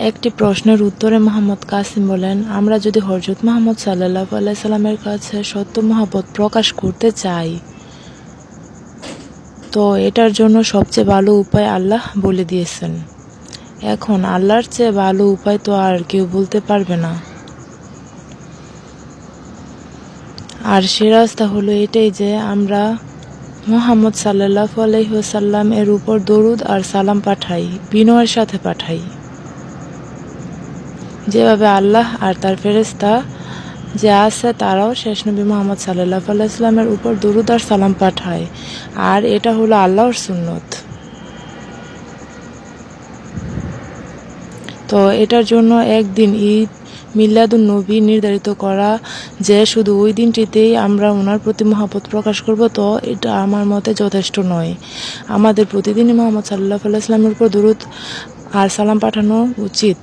একটি প্রশ্নের উত্তরে মোহাম্মদ কাসিম বলেন, আমরা যদি হযরত মুহাম্মদ সাল্লাল্লাহু আলাইহি সাল্লামের কাছে সত্য মহব্বত প্রকাশ করতে চাই, তো এটার জন্য সবচেয়ে ভালো উপায় আল্লাহ বলে দিয়েছেন। এখন আল্লাহর চেয়ে ভালো উপায় তো আর কেউ বলতে পারবে না। আর সে রাস্তা হলো এটাই যে আমরা মুহাম্মদ সাল্লাল্লাহু আলাইহি ওয়াসাল্লাম এর উপর দরুদ আর সালাম পাঠাই, বিনয়ের সাথে পাঠাই। যেভাবে আল্লাহ আর তার ফেরেশতা যে আছে তারাও শেষ নবী মুহাম্মদ সাল্লাল্লাহু আলাইহি ওয়াসাল্লামের উপর দরুদ আর সালাম পাঠায়, আর এটা হলো আল্লাহর সুন্নত। তো এটার জন্য একদিন ঈদ মিলাদুন নবী নির্ধারিত করা, যে শুধু ওই দিনটিতেই আমরা ওনার প্রতি মহব্বত প্রকাশ করব, তো এটা আমার মতে যথেষ্ট নয়। আমাদের প্রতিদিনই মুহাম্মদ সাল্লাল্লাহু আলাইহি ওয়াসাল্লামের উপর দরুদ আর সালাম পাঠানো উচিত।